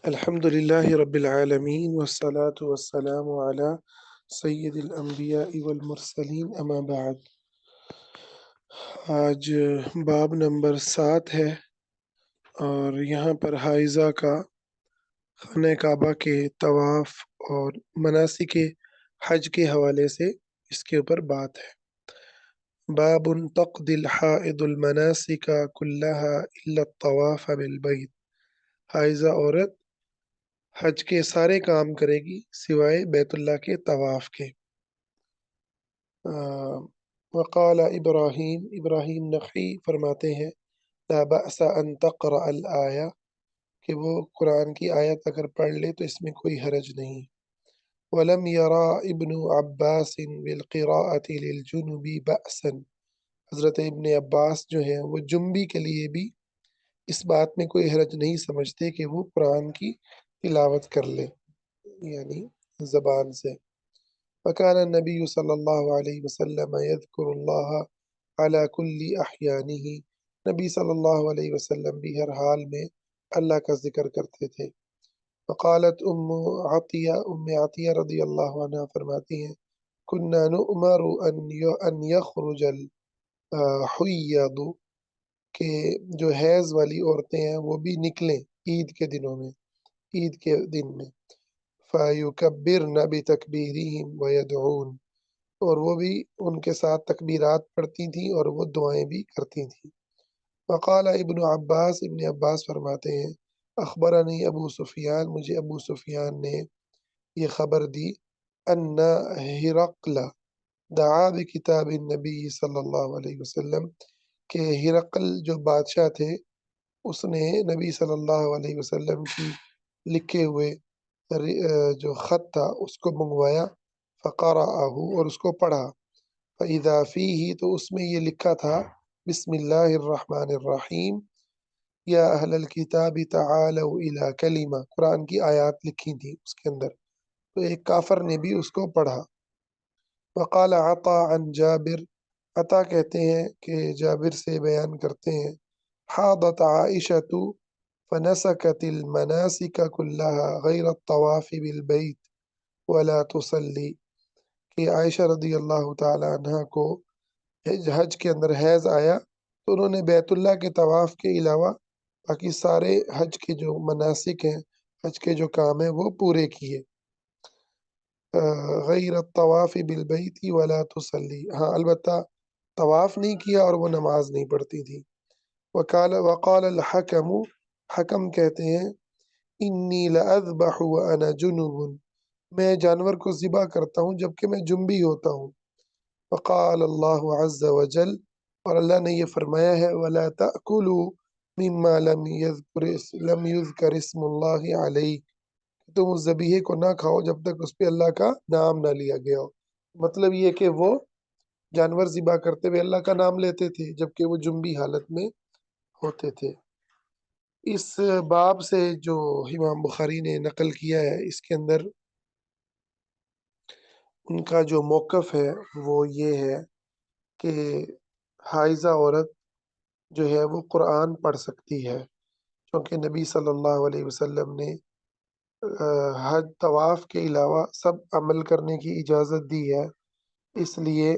الحمد لله رب العالمين والصلاة والسلام على سید الانبیاء والمرسلین اما بعد۔ آج باب نمبر 7 ہے اور یہاں پر حائضہ کا خانہ کعبہ کے طواف اور مناسک حج کے حوالے سے اس کے اوپر بات ہے۔ باب تقضی الحائض المناسک كلها الا الطواف بالبیت۔ حائضہ عورت حج کے سارے کام کرے گی سوائے بیت اللہ کے طواف کے۔ وقال ابراہیم نخعی فرماتے ہیں لا بأس ان تقرأ الآیہ کہ وہ قرآن کی آیت اگر پڑھ لے تو اس میں کوئی حرج نہیں۔ ولم یرا ابن عباس بالقراءة للجنب بأسا۔ حضرت ابن عباس جو ہیں وہ جنبی کے لیے بھی اس بات میں کوئی حرج نہیں سمجھتے کہ وہ قرآن کی تلاوت کر لے، یعنی زبان سے۔ وكان النبي صلی اللہ علیہ وسلم يذكر اللہ على كل احیانه۔ نبی صلی اللہ علیہ وسلم بھی ہر حال میں اللہ کا ذکر کرتے تھے۔ وقالت ام عطیہ رضی اللہ عنہ فرماتی ہیں كنا نؤمر ان يخرج الحیض کہ جو حیض والی عورتیں ہیں وہ بھی نکلیں عید کے دنوں میں، عید کے دن میں۔ فَيُكَبِّرْنَ بِتَكْبِيرِهِمْ وَيَدْعُونَ، اور وہ بھی ان کے ساتھ تکبیرات پڑھتی تھیں اور وہ دعائیں بھی کرتی تھیں۔ وقال ابن عباس فرماتے ہیں اخبرنی ابو سفیان، مجھے ابو سفیان نے یہ خبر دی ان ہرقل دعا بکتاب النبی صلی اللہ علیہ وسلم کہ ہرقل جو بادشاہ تھے اس نے نبی صلی اللہ علیہ وسلم کی لکھے ہوئے جو خط تھا اس کو منگوایا، فقرأہ اور اس کو پڑھا، فإذا فیہ تو اس میں یہ لکھا تھا بسم اللہ الرحمن الرحیم یا اہل الکتاب تعالوا الی کلمہ، قرآن کی آیات لکھی تھی اس کے اندر، تو ایک کافر نے بھی اس کو پڑھا۔ وقال عطا عن جابر، عطا کہتے ہیں کہ جابر سے بیان کرتے ہیں حاضت عائشۃ فنسكت المناسك كلها غير الطواف بالبيت ولا تصلي، کہ عائشہ رضی اللہ تعالی عنہ کو حج کے اندر حیض آیا تو انہوں نے بیت اللہ کے طواف کے علاوہ باقی سارے حج کے جو مناسک ہیں، حج کے جو کام ہیں وہ پورے کیے۔ غیر الطواف بالبیت ولا تصلی، ہاں البتہ طواف نہیں کیا اور وہ نماز نہیں پڑھتی تھی۔ وقال الحکم، حکم کہتے ہیں انی لاذبح وانا جنوب، میں جانور کو ذبح کرتا ہوں جبکہ میں جنبی ہوتا ہوں۔ وقال اللہ عز وجل، اور اللہ نے یہ فرمایا ہے ولا تأکلوا مما لم یذکر اسم اللہ علیہ، تم اس ذبیحے کو نہ کھاؤ جب تک اس پہ اللہ کا نام نہ لیا گیا ہو۔ مطلب یہ کہ وہ جانور ذبح کرتے ہوئے اللہ کا نام لیتے تھے جبکہ وہ جنبی حالت میں ہوتے تھے۔ اس باب سے جو امام بخاری نے نقل کیا ہے اس کے اندر ان کا جو موقف ہے وہ یہ ہے کہ حائضہ عورت جو ہے وہ قرآن پڑھ سکتی ہے، کیونکہ نبی صلی اللہ علیہ وسلم نے حج طواف کے علاوہ سب عمل کرنے کی اجازت دی ہے، اس لیے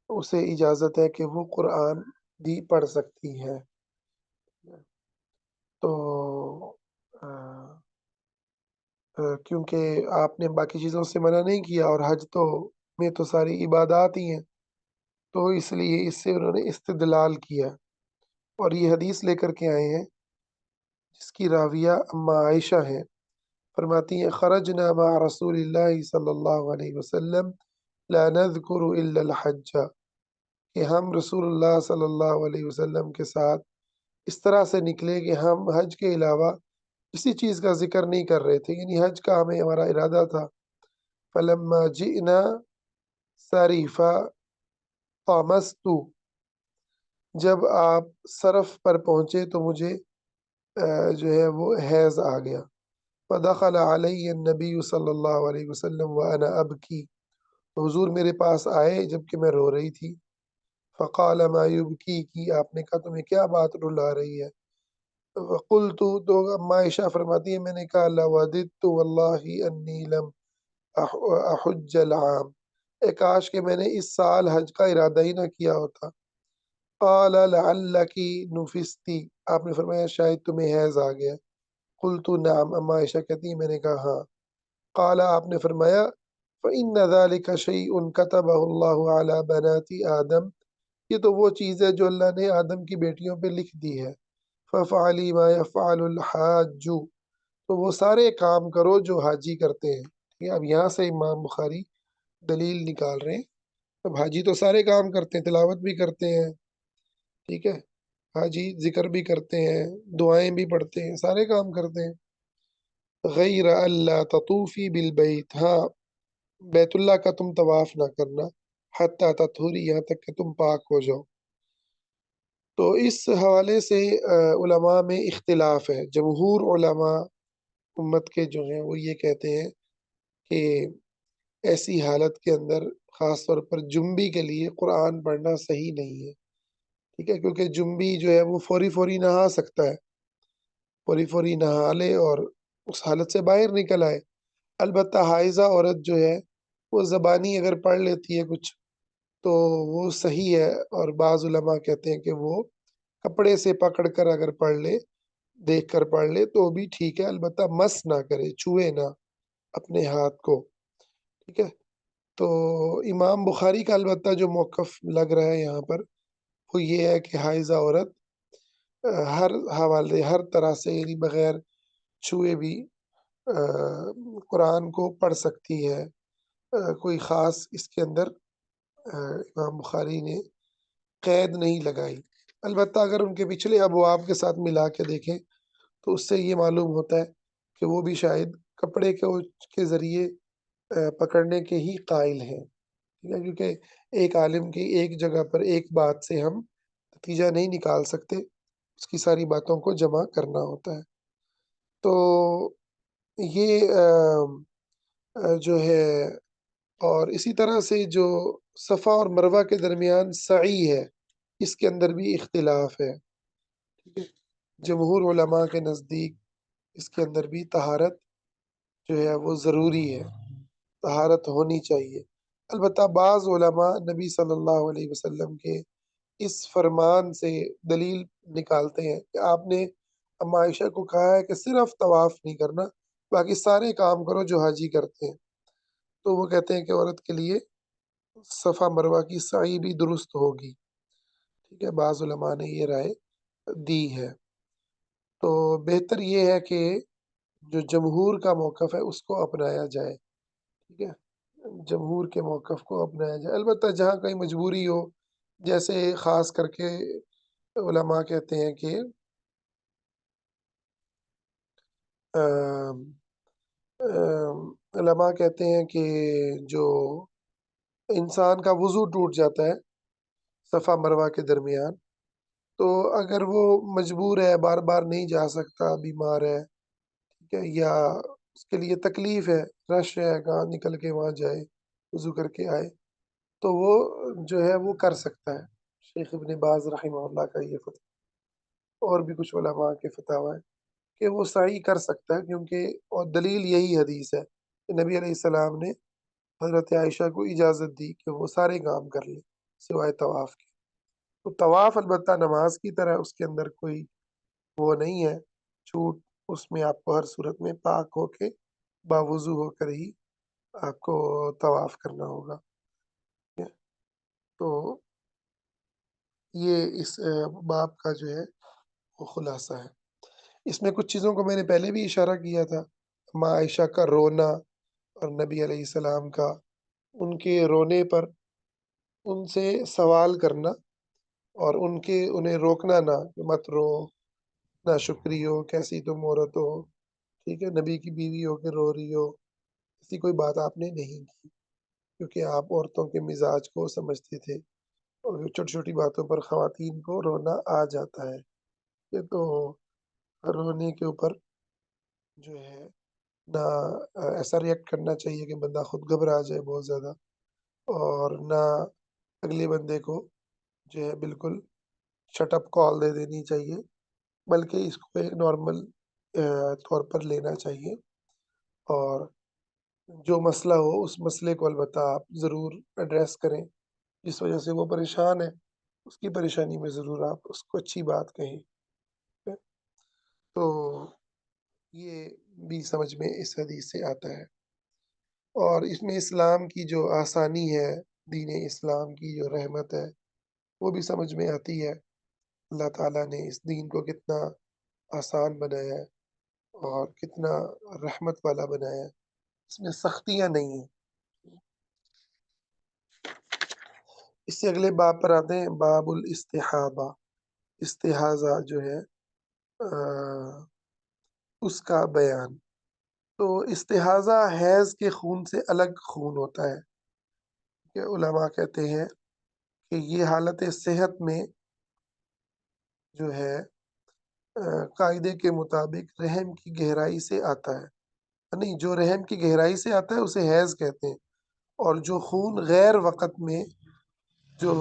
اسے اجازت ہے کہ وہ قرآن بھی پڑھ سکتی ہے۔ تو کیونکہ آپ نے باقی چیزوں سے منع نہیں کیا اور حج تو میں تو ساری عبادات ہی ہیں، تو اس لیے اس سے انہوں نے استدلال کیا اور یہ حدیث لے کر کے آئے ہیں جس کی راویہ اما عائشہ ہیں، فرماتی ہیں خرجنا مع رسول اللہ صلی اللہ علیہ وسلم لا نذکر الا الحج، کہ ہم رسول اللہ صلی اللہ علیہ وسلم کے ساتھ اس طرح سے نکلے کہ ہم حج کے علاوہ کسی چیز کا ذکر نہیں کر رہے تھے، یعنی حج کا ہمیں ہمارا ارادہ تھا۔ فلما جئنا صریفا طامست، جب آپ صرف پر پہنچے تو مجھے جو ہے وہ حیض آ گیا۔ فدخل علی النبی صلی اللہ علیہ وسلم وانا ابکی، حضور میرے پاس آئے جبکہ میں رو رہی تھی۔ فقال ما یبکی کی، آپ نے کہا تمہیں کیا بات رلا رہی ہے؟ وقلت تو اما عائشہ فرماتی ہے میں نے کہا لوددت واللہ انی لم احج العام، اے کاش کہ میں نے اس سال حج کا ارادہ ہی نہ کیا ہوتا۔ قال لعلک نفستی، آپ نے فرمایا شاید تمہیں حیض آ گیا۔ قلت نعم، اما عائشہ کہتی ہیں میں نے کہا ہاں۔ قال، آپ نے فرمایا فإن ذلك شيء كتبه الله على بنات آدم، یہ تو وہ چیز ہے جو اللہ نے آدم کی بیٹیوں پہ لکھ دی ہے۔ ففعلی ما يفعل الحاج، تو وہ سارے کام کرو جو حاجی کرتے ہیں۔ ٹھیک ہے، اب یہاں سے امام بخاری دلیل نکال رہے ہیں۔ اب حاجی تو سارے کام کرتے ہیں، تلاوت بھی کرتے ہیں، ٹھیک ہے، حاجی ذکر بھی کرتے ہیں، دعائیں بھی پڑھتے ہیں، سارے کام کرتے ہیں۔ غیر اللہ تطوفی بالبیت، ہاں بیت اللہ کا تم طواف نہ کرنا، حتی تطہری، یہاں تک کہ تم پاک ہو جاؤ۔ تو اس حوالے سے علماء میں اختلاف ہے۔ جمہور علماء امت کے جو ہیں وہ یہ کہتے ہیں کہ ایسی حالت کے اندر خاص طور پر جنبی کے لیے قرآن پڑھنا صحیح نہیں ہے، ٹھیک ہے، کیونکہ جنبی جو ہے وہ فوری فوری نہا سکتا ہے، فوری فوری نہا لے اور اس حالت سے باہر نکل آئے۔ البتہ حائضہ عورت جو ہے وہ زبانی اگر پڑھ لیتی ہے کچھ تو وہ صحیح ہے، اور بعض علماء کہتے ہیں کہ وہ کپڑے سے پکڑ کر اگر پڑھ لے، دیکھ کر پڑھ لے تو بھی ٹھیک ہے، البتہ مس نہ کرے، چھوئے نہ اپنے ہاتھ کو، ٹھیک ہے۔ تو امام بخاری کا البتہ جو موقف لگ رہا ہے یہاں پر وہ یہ ہے کہ حائضہ عورت ہر حوالے ہر طرح سے یعنی بغیر چھوئے بھی قرآن کو پڑھ سکتی ہے۔ کوئی خاص اس کے اندر امام بخاری نے قید نہیں لگائی۔ البتہ اگر ان کے پچھلے ابواب کے ساتھ ملا کے دیکھیں تو اس سے یہ معلوم ہوتا ہے کہ وہ بھی شاید کپڑے کے ذریعے پکڑنے کے ہی قائل ہیں، ٹھیک ہے، کیونکہ ایک عالم کی ایک جگہ پر ایک بات سے ہم نتیجہ نہیں نکال سکتے، اس کی ساری باتوں کو جمع کرنا ہوتا ہے۔ تو یہ جو ہے، اور اسی طرح سے جو صفا اور مروہ کے درمیان سعی ہے اس کے اندر بھی اختلاف ہے، ٹھیک ہے۔ جمہور علماء کے نزدیک اس کے اندر بھی طہارت جو ہے وہ ضروری ہے، طہارت ہونی چاہیے۔ البتہ بعض علماء نبی صلی اللہ علیہ وسلم کے اس فرمان سے دلیل نکالتے ہیں کہ آپ نے اما عائشہ کو کہا ہے کہ صرف طواف نہیں کرنا، باقی سارے کام کرو جو حاجی کرتے ہیں، تو وہ کہتے ہیں کہ عورت کے لیے صفا مروہ کی سعی بھی درست ہوگی، ٹھیک ہے، بعض علماء نے یہ رائے دی ہے۔ تو بہتر یہ ہے کہ جو جمہور کا موقف ہے اس کو اپنایا جائے، ٹھیک ہے، جمہور کے موقف کو اپنایا جائے۔ البتہ جہاں کہیں مجبوری ہو، جیسے خاص کر کے علماء کہتے ہیں کہ آم، آم، علماء کہتے ہیں کہ جو انسان کا وضو ٹوٹ جاتا ہے صفا مروہ کے درمیان، تو اگر وہ مجبور ہے، بار بار نہیں جا سکتا، بیمار ہے، ٹھیک ہے، یا اس کے لیے تکلیف ہے، رش ہے، کہاں نکل کے وہاں جائے، وضو کر کے آئے، تو وہ جو ہے وہ کر سکتا ہے۔ شیخ ابن باز رحمہ اللہ کا یہ فتویٰ، اور بھی کچھ علماء کے فتاوی ہیں کہ وہ سعی کر سکتا ہے، کیونکہ اور دلیل یہی حدیث ہے کہ نبی علیہ السلام نے حضرت عائشہ کو اجازت دی کہ وہ سارے کام کر لے سوائے طواف کے۔ تو طواف البتہ نماز کی طرح اس کے اندر کوئی وہ نہیں ہے چھوٹ، اس میں آپ کو ہر صورت میں پاک ہو کے باوضو ہو کر ہی آپ کو طواف کرنا ہوگا، ٹھیک ہے۔ تو یہ اس باب کا جو ہے وہ خلاصہ ہے۔ اس میں کچھ چیزوں کو میں نے پہلے بھی اشارہ کیا تھا، ماں عائشہ کا رونا اور نبی علیہ السلام کا ان کے رونے پر ان سے سوال کرنا اور انہیں روکنا نہ کہ مت رو، نہ شکری ہو، کیسی تم عورت ہو، ٹھیک ہے، نبی کی بیوی ہو کے رو رہی ہو، ایسی کوئی بات آپ نے نہیں کی، کیونکہ آپ عورتوں کے مزاج کو سمجھتے تھے، اور چھوٹی چھوٹی باتوں پر خواتین کو رونا آ جاتا ہے، یہ تو رونے کے اوپر جو ہے نہ ایسا ریئیکٹ کرنا چاہیے کہ بندہ خود گھبرا جائے بہت زیادہ، اور نہ اگلے بندے کو جو ہے بالکل شٹ اپ کال دے دینی چاہیے بلکہ اس کو ایک نارمل طور پر لینا چاہیے، اور جو مسئلہ ہو اس مسئلے کو البتہ آپ ضرور ایڈریس کریں، جس وجہ سے وہ پریشان ہے اس کی پریشانی میں ضرور آپ اس کو اچھی بات کہیں۔ تو یہ بھی سمجھ میں اس حدیث سے آتا ہے، اور اس میں اسلام کی جو آسانی ہے، دین اسلام کی جو رحمت ہے، وہ بھی سمجھ میں آتی ہے۔ اللہ تعالیٰ نے اس دین کو کتنا آسان بنایا ہے اور کتنا رحمت والا بنایا ہے، اس میں سختیاں نہیں ہیں۔ اس سے اگلے باب پر آتے ہیں، باب الاستحابہ، استحاضہ جو ہے اس کا بیان۔ تو استحاضہ حیض کے خون سے الگ خون ہوتا ہے، کہ علماء کہتے ہیں کہ یہ حالت صحت میں جو ہے قاعدے کے مطابق رحم کی گہرائی سے آتا ہے، نہیں، جو رحم کی گہرائی سے آتا ہے اسے حیض کہتے ہیں، اور جو خون غیر وقت میں جو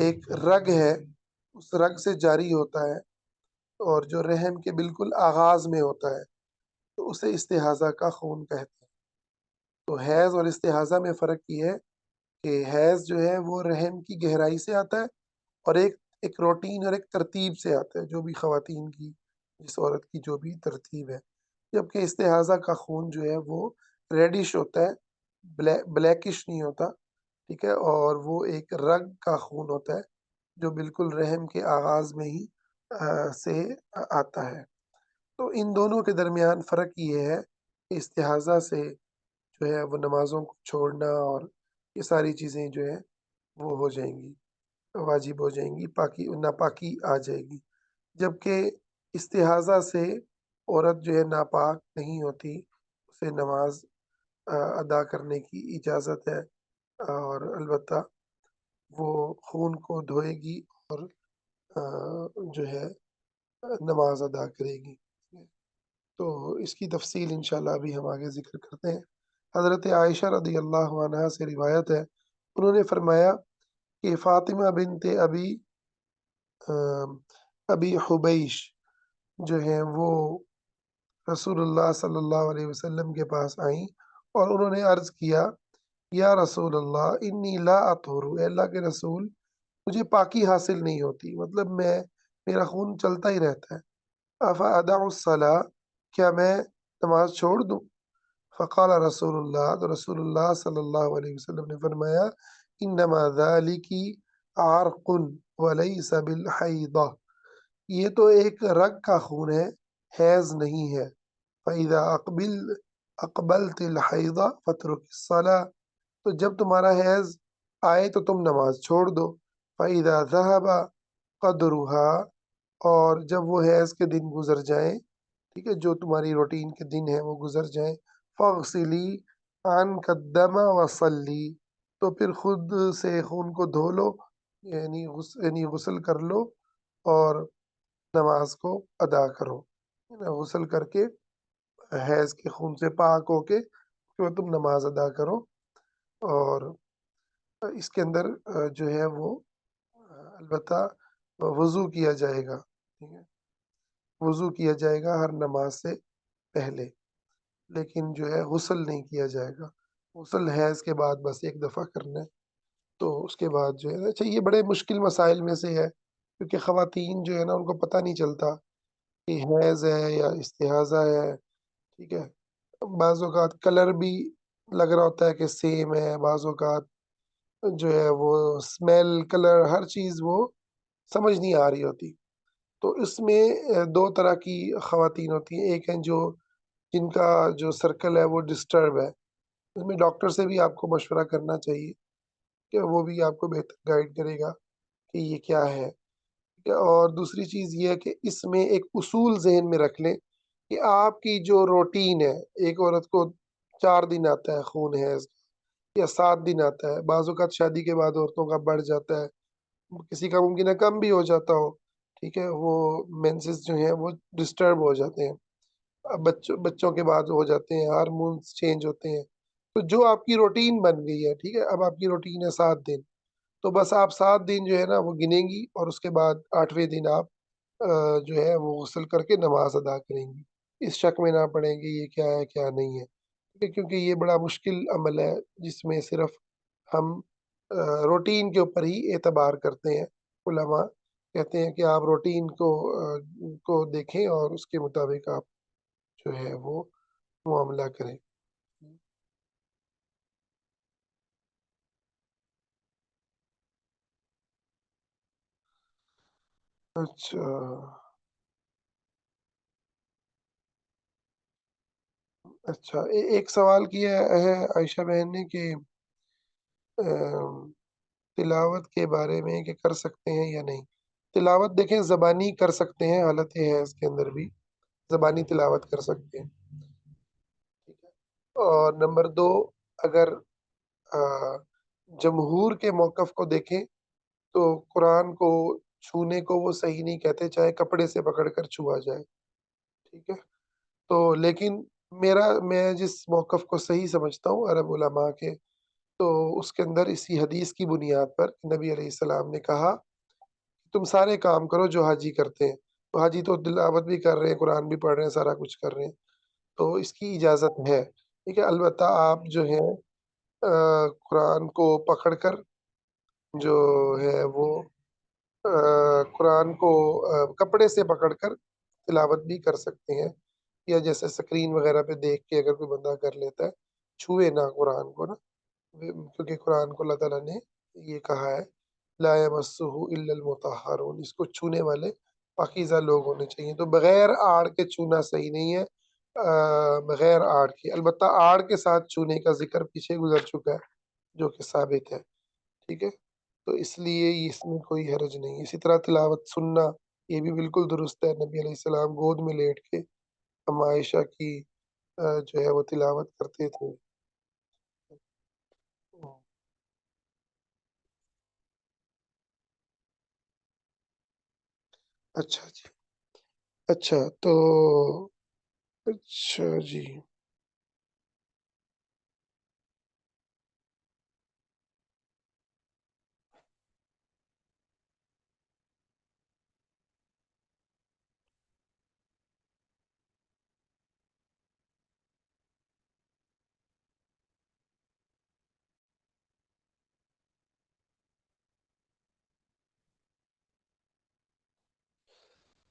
ایک رگ ہے اس رگ سے جاری ہوتا ہے اور جو رحم کے بالکل آغاز میں ہوتا ہے تو اسے استحاضہ کا خون کہتے ہیں۔ تو حیض اور استحاضہ میں فرق یہ ہے کہ حیض جو ہے وہ رحم کی گہرائی سے آتا ہے، اور ایک روٹین اور ایک ترتیب سے آتا ہے، جو بھی خواتین کی، جس عورت کی جو بھی ترتیب ہے، جبکہ استحاضہ کا خون جو ہے وہ ریڈش ہوتا ہے، بلیکش نہیں ہوتا، ٹھیک ہے، اور وہ ایک رگ کا خون ہوتا ہے جو بالکل رحم کے آغاز میں ہی سے آتا ہے۔ تو ان دونوں کے درمیان فرق یہ ہے کہ استحاضہ سے جو ہے وہ نمازوں کو چھوڑنا اور یہ ساری چیزیں جو ہے وہ ہو جائیں گی، واجب ہو جائیں گی، ناپاکی آ جائے گی، جبکہ استحاضہ سے عورت جو ہے ناپاک نہیں ہوتی، اسے نماز ادا کرنے کی اجازت ہے، اور البتہ وہ خون کو دھوئے گی اور جو ہے نماز ادا کرے گی۔ تو اس کی تفصیل انشاءاللہ ابھی ہم آگے ذکر کرتے ہیں۔ حضرت عائشہ رضی اللہ عنہا سے روایت ہے، انہوں نے فرمایا کہ فاطمہ بنت ابی حبیش جو ہیں وہ رسول اللہ صلی اللہ علیہ وسلم کے پاس آئیں اور انہوں نے عرض کیا، یا رسول اللہ انی لا اطہر، اے اللہ کے رسول مجھے پاکی حاصل نہیں ہوتی، مطلب میرا خون چلتا ہی رہتا ہے، افادع الصلاۃ، کیا میں نماز چھوڑ دوں؟ فقال رسول اللہ، تو رسول اللہ صلی اللہ علیہ وسلم نے فرمایا، انما ذالک عرق ولیس بالحیضہ، یہ تو ایک رگ کا خون ہے، حیض نہیں ہے۔ فَإِذَا أَقْبَلْتِ الْحَيْضَ فَاتْرُكِ الصَّلَاةَ، تو جب تمہارا حیض آئے تو تم نماز چھوڑ دو۔ فَإِذَا ذَهَبَ قَدْرُهَا، اور جب وہ حیض کے دن گزر جائیں، ٹھیک ہے، جو تمہاری روٹین کے دن ہیں وہ گزر جائیں، فَاغْسِلِي عَنْكَ الدَّمَ وَصَلِّي، تو پھر خود سے خون کو دھو لو، یعنی غسل کر لو اور نماز کو ادا کرو، غسل کر کے حیض کے خون سے پاک ہو کے پھر تم نماز ادا کرو، اور اس کے اندر جو ہے وہ البتہ وضو کیا جائے گا، ٹھیک ہے، وضو کیا جائے گا ہر نماز سے پہلے، لیکن جو ہے غسل نہیں کیا جائے گا، غسل حیض کے بعد بس ایک دفعہ کرنا ہے، تو اس کے بعد جو ہے، اچھا یہ بڑے مشکل مسائل میں سے ہے، کیونکہ خواتین جو ہے نا ان کو پتہ نہیں چلتا کہ حیض ہے یا استحاضہ ہے، ٹھیک ہے، بعض اوقات کلر بھی لگ رہا ہوتا ہے کہ سیم ہے، بعض اوقات جو ہے وہ اسمیل، کلر، ہر چیز وہ سمجھ نہیں آ رہی ہوتی۔ تو اس میں دو طرح کی خواتین ہوتی ہیں، ایک ہیں جن کا جو سرکل ہے وہ ڈسٹرب ہے، اس میں ڈاکٹر سے بھی آپ کو مشورہ کرنا چاہیے کہ وہ بھی آپ کو بہتر گائیڈ کرے گا کہ یہ کیا ہے، ٹھیک ہے، اور دوسری چیز یہ ہے کہ اس میں ایک اصول ذہن میں رکھ لیں کہ آپ کی جو روٹین ہے، ایک عورت کو 4 دن آتا ہے خون حیض یا 7 دن آتا ہے، بعض اوقات شادی کے بعد عورتوں کا بڑھ جاتا ہے، کسی کا ممکن ہے کم بھی ہو جاتا ہو، ٹھیک ہے، وہ مینسز جو ہیں وہ ڈسٹرب ہو جاتے ہیں، بچوں کے بعد ہو جاتے ہیں، ہارمونز چینج ہوتے ہیں، تو جو آپ کی روٹین بن گئی ہے، ٹھیک ہے، اب آپ کی روٹین ہے 7 دن، تو بس آپ 7 دن جو ہے نا وہ گنیں گی، اور اس کے بعد 8ویں دن آپ جو ہے وہ غسل کر کے نماز ادا کریں گی، اس شک میں نہ پڑیں گے یہ کیا ہے کیا نہیں ہے، ٹھیک ہے؟ کیونکہ یہ بڑا مشکل عمل ہے جس میں صرف ہم روٹین کے اوپر ہی اعتبار کرتے ہیں۔ علماء کہتے ہیں کہ آپ روٹین کو دیکھیں اور اس کے مطابق آپ جو ہے وہ معاملہ کریں۔ اچھا، اچھا ایک سوال کیا ہے عائشہ بہن نے کہ ام، تلاوت کے بارے میں کہ کر سکتے ہیں یا نہیں؟ تلاوت دیکھیں زبانی کر سکتے ہیں، حالت ہے اس کے اندر بھی زبانی تلاوت کر سکتے ہیں، ٹھیک ہے؟ اور نمبر دو، اگر آ، جمہور کے موقف کو دیکھیں تو قرآن کو چھونے کو وہ صحیح نہیں کہتے چاہے کپڑے سے پکڑ کر چھوا جائے، ٹھیک ہے؟ تو لیکن میں جس موقف کو صحیح سمجھتا ہوں عرب علماء کے، تو اس کے اندر اسی حدیث کی بنیاد پر نبی علیہ السلام نے کہا تم سارے کام کرو جو حاجی کرتے ہیں، تو حاجی تو تلاوت بھی کر رہے ہیں، قرآن بھی پڑھ رہے ہیں، سارا کچھ کر رہے ہیں، تو اس کی اجازت ہے، ٹھیک ہے؟ البتہ آپ جو ہیں قرآن کو پکڑ کر جو ہے وہ قرآن کو کپڑے سے پکڑ کر تلاوت بھی کر سکتے ہیں، یا جیسے سکرین وغیرہ پہ دیکھ کے اگر کوئی بندہ کر لیتا ہے، چھوئے نہ قرآن کو نا، کیونکہ قرآن کو اللہ تعالیٰ نے یہ کہا ہے لا یمسہ الا المطہرون، اس کو چھونے والے پاکیزہ لوگ ہونے چاہیے، تو بغیر آڑ کے چھونا صحیح نہیں ہے، بغیر آڑ کے، البتہ آڑ کے ساتھ چھونے کا ذکر پیچھے گزر چکا ہے جو کہ ثابت ہے، ٹھیک ہے؟ تو اس لیے اس میں کوئی حرج نہیں ہے۔ اسی طرح تلاوت سننا یہ بھی بالکل درست ہے، نبی علیہ السلام گود میں لیٹ کے ہم عائشہ کی جو ہے وہ تلاوت کرتے تھے۔ اچھا جی، اچھا تو اچھا جی،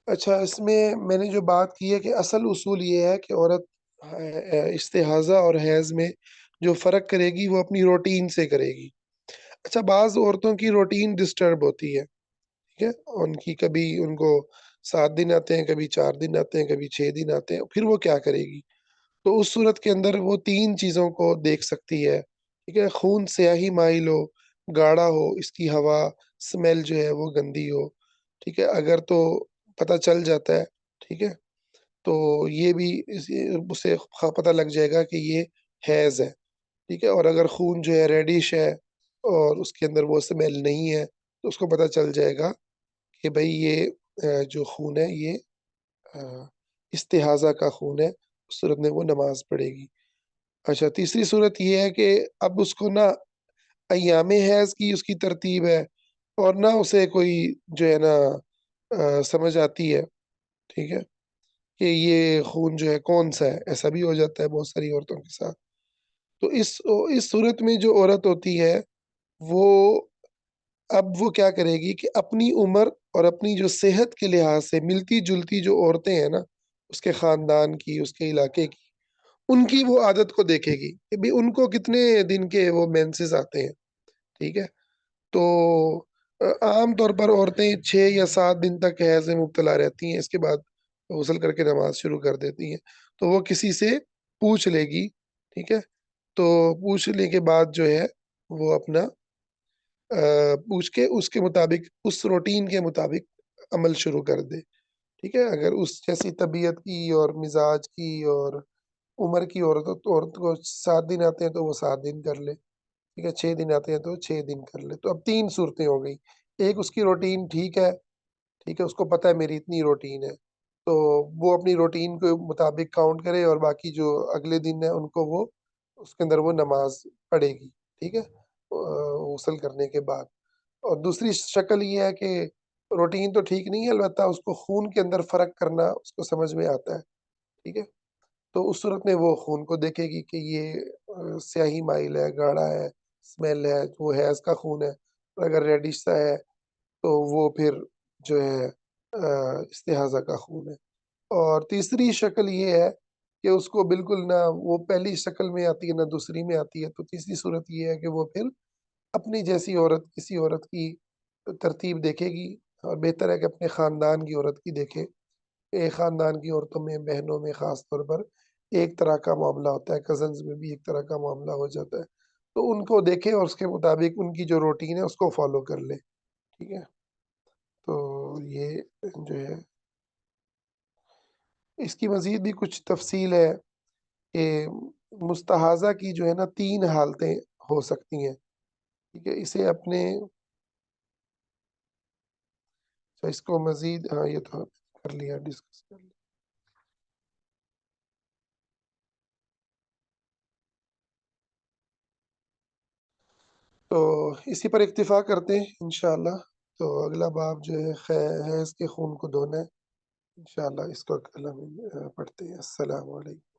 اچھا اس میں نے جو بات کی ہے کہ اصل اصول یہ ہے کہ عورت استحاضہ اور حیض میں جو فرق کرے گی وہ اپنی روٹین سے کرے گی۔ اچھا بعض عورتوں کی روٹین ڈسٹرب ہوتی ہے، ٹھیک ہے؟ ان کی کبھی ان کو 7 دن آتے ہیں، کبھی 4 دن آتے ہیں، کبھی 6 دن آتے ہیں، پھر وہ کیا کرے گی؟ تو اس صورت کے اندر وہ 3 چیزوں کو دیکھ سکتی ہے، ٹھیک ہے؟ خون سیاہی مائل ہو، گاڑھا ہو، اس کی ہوا اسمیل جو ہے وہ گندی ہو، ٹھیک ہے؟ اگر تو پتہ چل جاتا ہے، ٹھیک ہے؟ تو یہ بھی اسے پتہ لگ جائے گا کہ یہ حیض ہے، ٹھیک ہے؟ اور اگر خون جو ہے ریڈش ہے اور اس کے اندر وہ اسمیل نہیں ہے تو اس کو پتہ چل جائے گا کہ بھئی یہ جو خون ہے یہ آ، استحاضہ کا خون ہے، اس صورت میں وہ نماز پڑھے گی۔ اچھا تیسری صورت یہ ہے کہ اب اس کو نہ ایام حیض کی اس کی ترتیب ہے اور نہ اسے کوئی جو ہے نا سمجھ آتی ہے، ٹھیک ہے؟ کہ یہ خون جو ہے کون سا ہے، ایسا بھی ہو جاتا ہے بہت ساری عورتوں کے ساتھ۔ تو اس صورت میں جو عورت ہوتی ہے وہ اب وہ کیا کرے گی کہ اپنی عمر اور اپنی جو صحت کے لحاظ سے ملتی جلتی جو عورتیں ہیں نا اس کے خاندان کی، اس کے علاقے کی، ان کی وہ عادت کو دیکھے گی کہ بھی ان کو کتنے دن کے وہ مینسز آتے ہیں، ٹھیک ہے؟ تو عام طور پر عورتیں 6 یا 7 دن تک حیض میں مبتلا رہتی ہیں، اس کے بعد غسل کر کے نماز شروع کر دیتی ہیں، تو وہ کسی سے پوچھ لے گی، ٹھیک ہے؟ تو پوچھنے کے بعد جو ہے وہ اپنا پوچھ کے اس کے مطابق اس روٹین کے مطابق عمل شروع کر دے، ٹھیک ہے؟ اگر اس جیسی طبیعت کی اور مزاج کی اور عمر کی عورت کو 7 دن آتے ہیں تو وہ 7 دن کر لے، ٹھیک ہے؟ 6 دن آتے ہیں تو 6 دن کر لے، تو اب 3 صورتیں ہو گئی، ایک اس کی روٹین ٹھیک ہے، ٹھیک ہے؟ اس کو پتہ ہے میری اتنی روٹین ہے، تو وہ اپنی روٹین کے مطابق کاؤنٹ کرے اور باقی جو اگلے دن ہے ان کو وہ اس کے اندر وہ نماز پڑھے گی، ٹھیک ہے؟ غسل کرنے کے بعد۔ اور دوسری شکل یہ ہے کہ روٹین تو ٹھیک نہیں ہے، البتہ اس کو خون کے اندر فرق کرنا اس کو سمجھ میں آتا ہے، ٹھیک ہے؟ تو اس صورت میں وہ خون کو دیکھے گی کہ یہ سیاہی مائل ہے، گاڑھا ہے، اسمیل ہے، وہ حیض کا خون ہے، اور اگر ریڈش سا ہے تو وہ پھر جو ہے استحاضہ کا خون ہے۔ اور تیسری شکل یہ ہے کہ اس کو بالکل نہ وہ پہلی شکل میں آتی ہے، نہ دوسری میں آتی ہے، تو تیسری صورت یہ ہے کہ وہ پھر اپنی جیسی عورت کسی عورت کی ترتیب دیکھے گی، اور بہتر ہے کہ اپنے خاندان کی عورت کی دیکھے۔ ایک خاندان کی عورتوں میں، بہنوں میں خاص طور پر ایک طرح کا معاملہ ہوتا ہے، کزنز میں بھی ایک طرح کا معاملہ ہو جاتا ہے۔ تو ان کو دیکھے اور اس کے مطابق ان کی جو روٹین ہے اس کو فالو کر لے، ٹھیک ہے؟ تو یہ جو ہے اس کی مزید بھی کچھ تفصیل ہے کہ مستحاضہ کی جو ہے نا 3 حالتیں ہو سکتی ہیں، ٹھیک ہے؟ اسے اپنے اس کو مزید ہاں، یہ تو کر لیا، ڈسکس کر لیا۔ تو اسی پر اکتفا کرتے ہیں انشاءاللہ۔ تو اگلا باب جو ہے حیض کے خون کو دھونا ہے، انشاءاللہ اس کو کل ہم پڑھتے ہیں۔ السلام علیکم۔